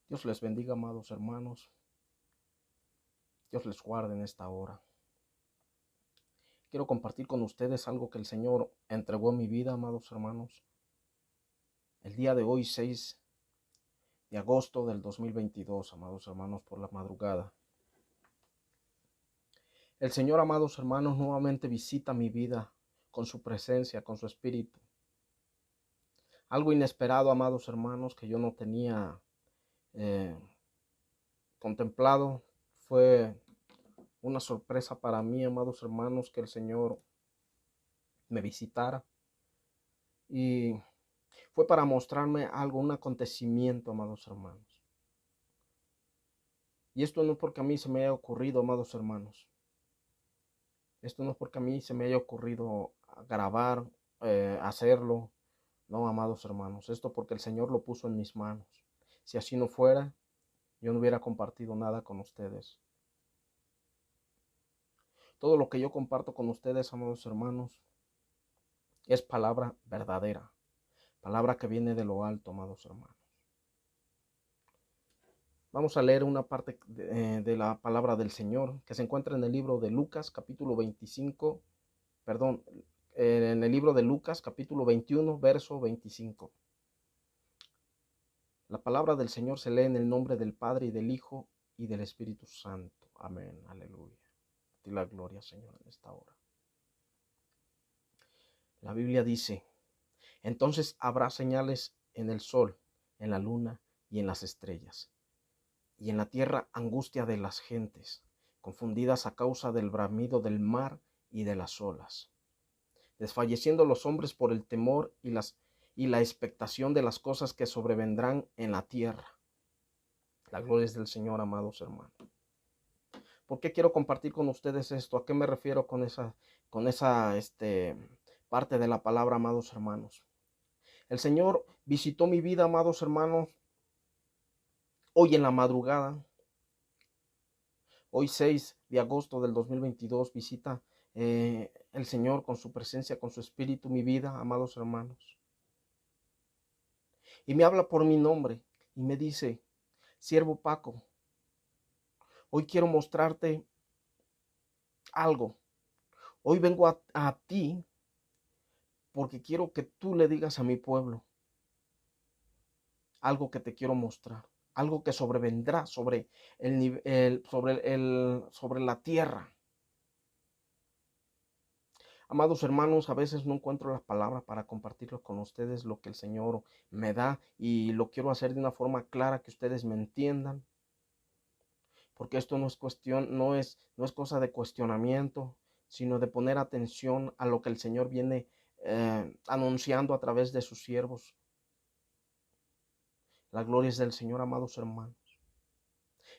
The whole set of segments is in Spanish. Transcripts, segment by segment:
Dios les bendiga, amados hermanos. Dios les guarde en esta hora. Quiero compartir con ustedes algo que el Señor entregó en mi vida, amados hermanos. El día de hoy, 6 de agosto del 2022, amados hermanos, por la madrugada. El Señor, amados hermanos, nuevamente visita mi vida con su presencia, con su espíritu. Algo inesperado, amados hermanos, que yo no tenía contemplado. Fue una sorpresa para mí, amados hermanos, que el Señor me visitara. Y fue para mostrarme algo, un acontecimiento, amados hermanos. Y esto no es porque a mí se me haya ocurrido, amados hermanos. Esto no es porque a mí se me haya ocurrido grabar, hacerlo. No, amados hermanos. Esto porque el Señor lo puso en mis manos. Si así no fuera, yo no hubiera compartido nada con ustedes. Todo lo que yo comparto con ustedes, amados hermanos, es palabra verdadera. Palabra que viene de lo alto, amados hermanos. Vamos a leer una parte de la palabra del Señor que se encuentra en el libro de Lucas, capítulo 25, perdón, en el libro de Lucas, capítulo 21, verso 25. La palabra del Señor se lee en el nombre del Padre y del Hijo y del Espíritu Santo. Amén, aleluya. A ti la gloria, Señor, en esta hora. La Biblia dice: entonces habrá señales en el sol, en la luna y en las estrellas, y en la tierra angustia de las gentes, confundidas a causa del bramido del mar y de las olas, desfalleciendo los hombres por el temor y la expectación de las cosas que sobrevendrán en la tierra. La gloria es del Señor, amados hermanos. ¿Por qué quiero compartir con ustedes esto? ¿A qué me refiero con esa parte de la palabra, amados hermanos? El Señor visitó mi vida, amados hermanos, hoy en la madrugada. Hoy 6 de agosto del 2022 visita el Señor con su presencia, con su espíritu, mi vida, amados hermanos. Y me habla por mi nombre y me dice: siervo Paco, hoy quiero mostrarte algo. Hoy vengo a ti porque quiero que tú le digas a mi pueblo algo que te quiero mostrar. Algo que sobrevendrá sobre sobre la tierra. Amados hermanos, a veces no encuentro las palabras para compartirlo con ustedes, lo que el Señor me da, y lo quiero hacer de una forma clara que ustedes me entiendan, porque esto no es cuestión, no es cosa de cuestionamiento, sino de poner atención a lo que el Señor viene anunciando a través de sus siervos. La gloria es del Señor, amados hermanos.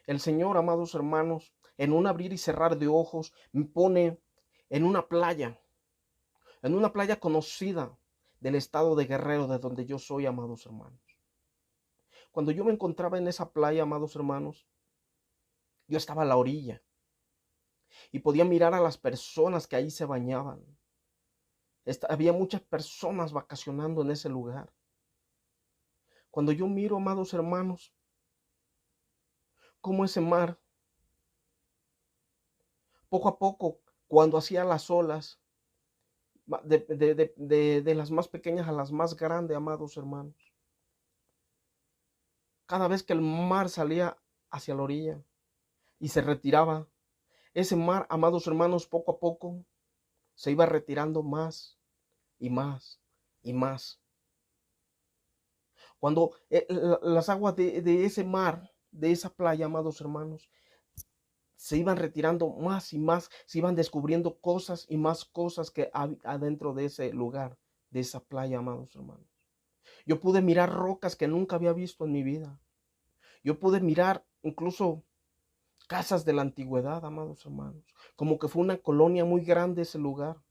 El Señor, amados hermanos, en un abrir y cerrar de ojos, me pone en una playa conocida del estado de Guerrero, de donde yo soy, amados hermanos. Cuando yo me encontraba en esa playa, amados hermanos, yo estaba a la orilla y podía mirar a las personas que ahí se bañaban. Había muchas personas vacacionando en ese lugar. Cuando yo miro, amados hermanos, cómo ese mar, poco a poco, cuando hacía las olas, de las más pequeñas a las más grandes, amados hermanos, cada vez que el mar salía hacia la orilla y se retiraba, ese mar, amados hermanos, poco a poco se iba retirando más y más y más. Cuando las aguas de ese mar, de esa playa, amados hermanos, se iban retirando más y más, se iban descubriendo cosas y más cosas que adentro de ese lugar, de esa playa, amados hermanos. Yo pude mirar rocas que nunca había visto en mi vida. Yo pude mirar incluso casas de la antigüedad, amados hermanos, como que fue una colonia muy grande ese lugar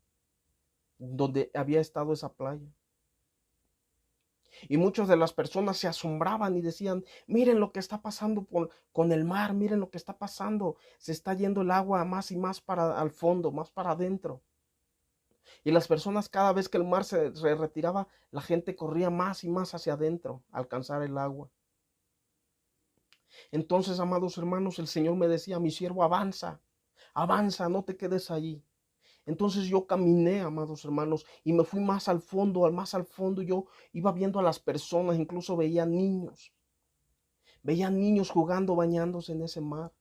donde había estado esa playa. Y muchas de las personas se asombraban y decían: miren lo que está pasando con el mar, miren lo que está pasando, se está yendo el agua más y más para al fondo, más para adentro. Y las personas, cada vez que el mar se retiraba, la gente corría más y más hacia adentro a alcanzar el agua. Entonces, amados hermanos, el Señor me decía, mi siervo, avanza, avanza, no te quedes allí. Entonces yo caminé, amados hermanos, y me fui más al fondo, más al fondo. Yo iba viendo a las personas, incluso veía niños jugando, bañándose en ese mar.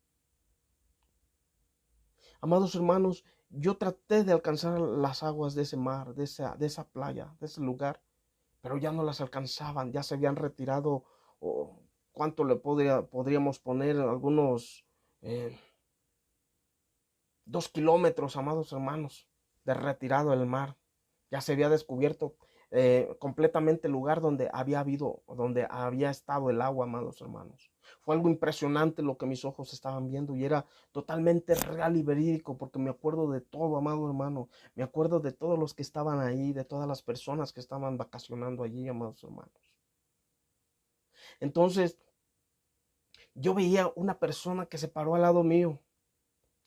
Amados hermanos, yo traté de alcanzar las aguas de ese mar, de esa playa, de ese lugar, pero ya no las alcanzaban, ya se habían retirado. Oh, ¿cuánto le podríamos poner? Algunos 2 kilómetros, amados hermanos, de retirado del mar. Ya se había descubierto completamente el lugar donde había estado el agua, amados hermanos. Fue algo impresionante lo que mis ojos estaban viendo y era totalmente real y verídico, porque me acuerdo de todo, amado hermano. Me acuerdo de todos los que estaban ahí, de todas las personas que estaban vacacionando allí, amados hermanos. Entonces, yo veía una persona que se paró al lado mío,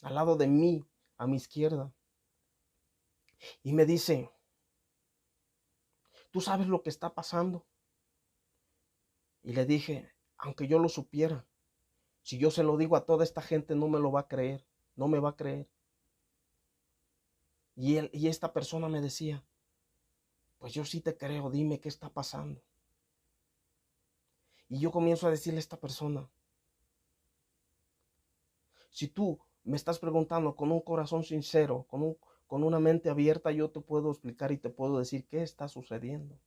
al lado de mí, a mi izquierda, y me dice, ¿tú sabes lo que está pasando? Y le dije, aunque yo lo supiera, si yo se lo digo a toda esta gente no me lo va a creer, no me va a creer. Y esta persona me decía, pues yo sí te creo, dime qué está pasando. Y yo comienzo a decirle a esta persona, si tú me estás preguntando con un corazón sincero, con una mente abierta, yo te puedo explicar y te puedo decir qué está sucediendo.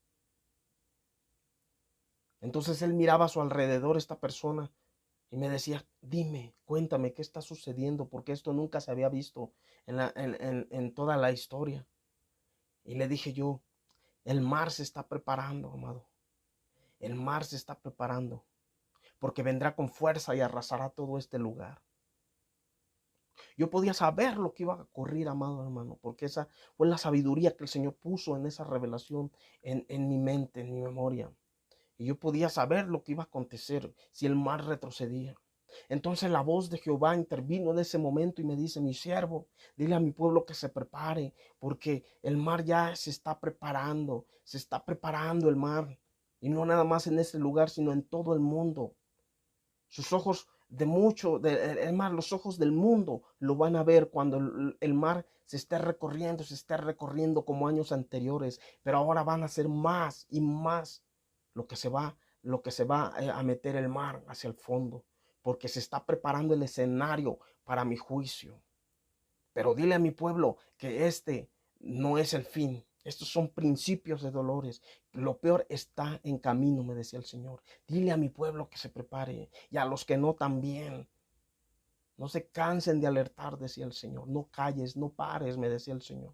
Entonces él miraba a su alrededor, esta persona, y me decía, dime, cuéntame qué está sucediendo, porque esto nunca se había visto en toda la historia. Y le dije yo, el mar se está preparando, amado. El mar se está preparando, porque vendrá con fuerza y arrasará todo este lugar. Yo podía saber lo que iba a ocurrir, amado hermano, porque esa fue la sabiduría que el Señor puso en esa revelación en mi mente, en mi memoria. Y yo podía saber lo que iba a acontecer si el mar retrocedía. Entonces la voz de Jehová intervino en ese momento y me dice, mi siervo, dile a mi pueblo que se prepare, porque el mar ya se está preparando el mar. Y no nada más en ese lugar, sino en todo el mundo. Sus ojos es más, los ojos del mundo lo van a ver cuando el mar se esté recorriendo como años anteriores, pero ahora van a ser más y más lo que se va, a meter el mar hacia el fondo, porque se está preparando el escenario para mi juicio. Pero dile a mi pueblo que este no es el fin. Estos son principios de dolores. Lo peor está en camino, me decía el Señor. Dile a mi pueblo que se prepare y a los que no también. No se cansen de alertar, decía el Señor. No calles, no pares, me decía el Señor.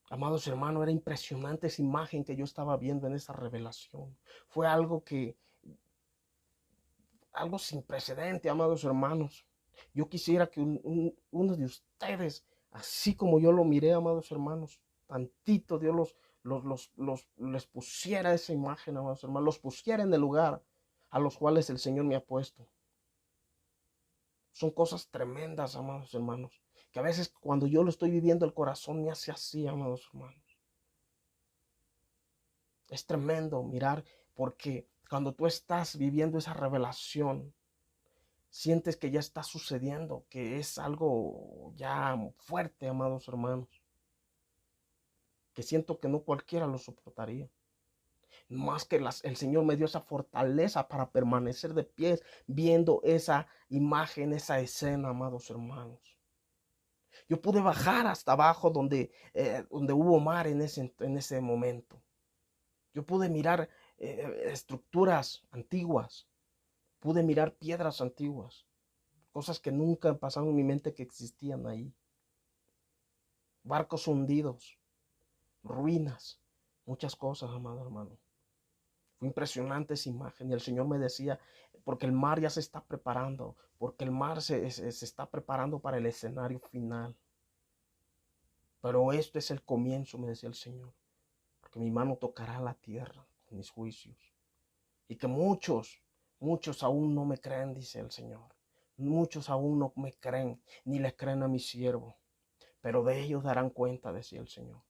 Amados hermanos, era impresionante esa imagen que yo estaba viendo en esa revelación. Fue algo sin precedente, amados hermanos. Yo quisiera que uno de ustedes, así como yo lo miré, amados hermanos, tantito Dios les pusiera esa imagen, amados hermanos, los pusiera en el lugar a los cuales el Señor me ha puesto. Son cosas tremendas, amados hermanos, que a veces cuando yo lo estoy viviendo el corazón me hace así, amados hermanos. Es tremendo mirar, porque cuando tú estás viviendo esa revelación, sientes que ya está sucediendo, que es algo ya fuerte, amados hermanos, que siento que no cualquiera lo soportaría. Más que el Señor me dio esa fortaleza para permanecer de pie viendo esa imagen, esa escena, amados hermanos. Yo pude bajar hasta abajo donde hubo mar en ese momento. Yo pude mirar estructuras antiguas, pude mirar piedras antiguas, cosas que nunca pasaron en mi mente que existían ahí. Barcos hundidos, ruinas, muchas cosas, amado hermano. Fue impresionante esa imagen y el Señor me decía, porque el mar ya se está preparando, porque el mar se está preparando para el escenario final. Pero esto es el comienzo, me decía el Señor, porque mi mano tocará la tierra con mis juicios. Y que muchos aún no me creen, dice el Señor. Muchos aún no me creen, ni le creen a mi siervo. Pero de ellos darán cuenta, decía el Señor.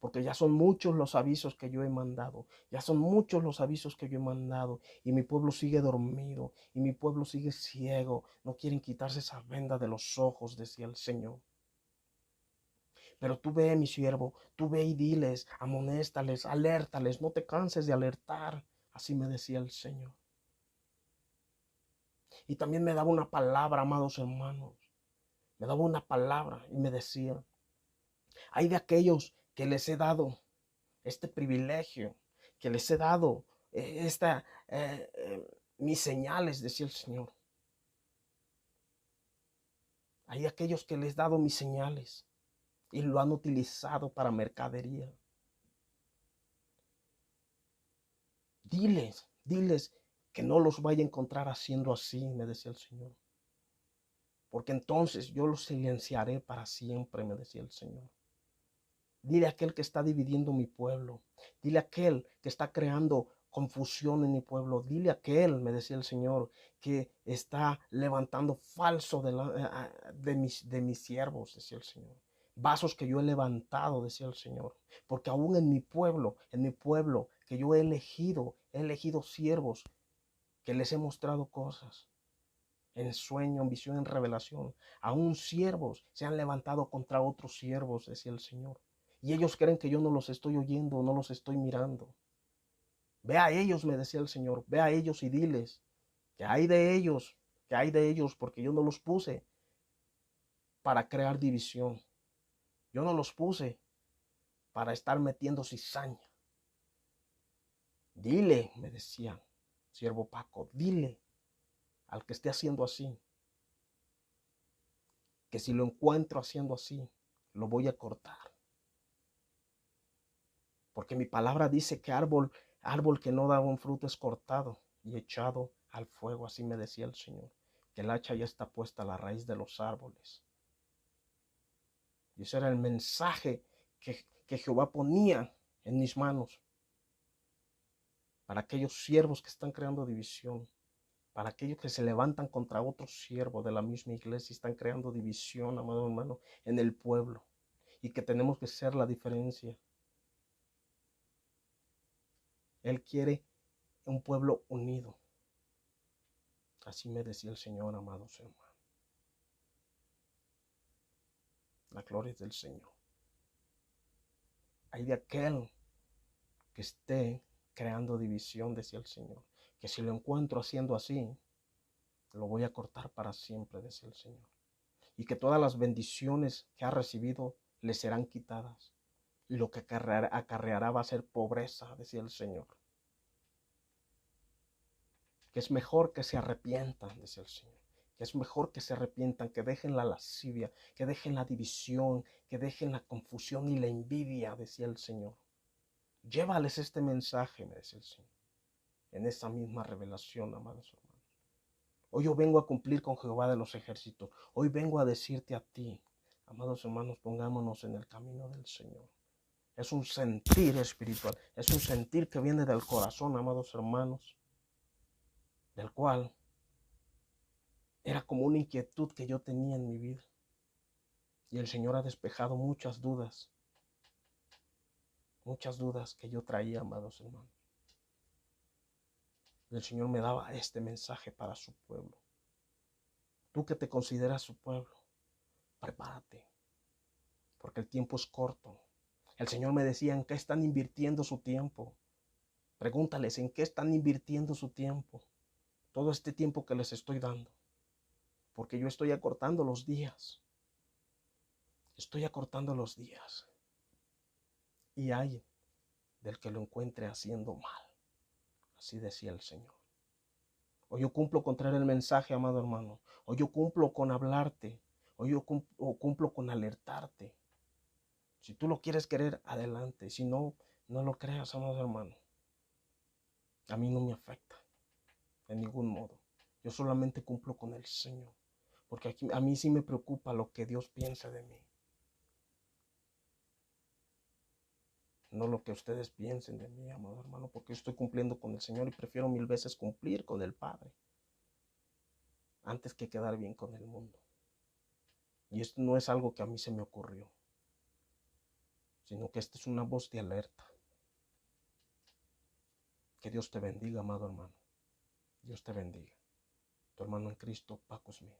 porque ya son muchos los avisos que yo he mandado, ya son muchos los avisos que yo he mandado, y mi pueblo sigue dormido, y mi pueblo sigue ciego, no quieren quitarse esa venda de los ojos, decía el Señor. Pero tú ve, mi siervo, tú ve y diles, amonéstales, alértales, no te canses de alertar, así me decía el Señor. Y también me daba una palabra, amados hermanos, me daba una palabra y me decía, hay de aquellos que les he dado este privilegio, que les he dado mis señales, decía el Señor. Hay de aquellos que les he dado mis señales y lo han utilizado para mercadería. Diles que no los vaya a encontrar haciendo así, me decía el Señor. Porque entonces yo los silenciaré para siempre, me decía el Señor. Dile a aquel que está dividiendo mi pueblo. Dile a aquel que está creando confusión en mi pueblo. Dile a aquel, me decía el Señor, que está levantando falso de mis siervos, decía el Señor. Vasos que yo he levantado, decía el Señor. Porque aún en mi pueblo que yo he elegido siervos que les he mostrado cosas. En sueño, en visión, en revelación. Aún siervos se han levantado contra otros siervos, decía el Señor. Y ellos creen que yo no los estoy oyendo, no los estoy mirando. Ve a ellos, me decía el Señor, ve a ellos y diles que hay de ellos, porque yo no los puse para crear división. Yo no los puse para estar metiendo cizaña. Dile, me decía, siervo Paco, dile al que esté haciendo así, que si lo encuentro haciendo así, lo voy a cortar. Porque mi palabra dice que árbol que no da un fruto es cortado y echado al fuego. Así me decía el Señor, que el hacha ya está puesta a la raíz de los árboles. Y ese era el mensaje que Jehová ponía en mis manos para aquellos siervos que están creando división, para aquellos que se levantan contra otros siervos de la misma iglesia y están creando división, amado hermano, en el pueblo, y que tenemos que ser la diferencia. Él quiere un pueblo unido. Así me decía el Señor, amados hermanos. La gloria es del Señor. Hay de aquel que esté creando división, decía el Señor, que si lo encuentro haciendo así, lo voy a cortar para siempre, decía el Señor. Y que todas las bendiciones que ha recibido le serán quitadas. Y lo que acarreará va a ser pobreza, decía el Señor. Que es mejor que se arrepientan, decía el Señor. Que es mejor que se arrepientan, que dejen la lascivia, que dejen la división, que dejen la confusión y la envidia, decía el Señor. Llévales este mensaje, me decía el Señor, en esa misma revelación, amados hermanos. Hoy yo vengo a cumplir con Jehová de los ejércitos. Hoy vengo a decirte a ti, amados hermanos, pongámonos en el camino del Señor. Es un sentir espiritual, es un sentir que viene del corazón, amados hermanos, del cual era como una inquietud que yo tenía en mi vida. Y el Señor ha despejado muchas dudas que yo traía, amados hermanos. Y el Señor me daba este mensaje para su pueblo. Tú que te consideras su pueblo, prepárate, porque el tiempo es corto. El Señor me decía, ¿en qué están invirtiendo su tiempo? Pregúntales, ¿en qué están invirtiendo su tiempo? Todo este tiempo que les estoy dando. Porque yo estoy acortando los días. Estoy acortando los días. Y hay del que lo encuentre haciendo mal. Así decía el Señor. Hoy yo cumplo con traer el mensaje, amado hermano. Hoy yo cumplo con hablarte. Hoy yo cumplo con alertarte. Si tú lo quieres querer, adelante. Si no, no lo creas, amado hermano. A mí no me afecta de ningún modo. Yo solamente cumplo con el Señor. Porque aquí, a mí sí me preocupa lo que Dios piensa de mí. No lo que ustedes piensen de mí, amado hermano, porque yo estoy cumpliendo con el Señor y prefiero mil veces cumplir con el Padre antes que quedar bien con el mundo. Y esto no es algo que a mí se me ocurrió. sino que esta es una voz de alerta. Que Dios te bendiga, amado hermano. Dios te bendiga. Tu hermano en Cristo, Paco Smith.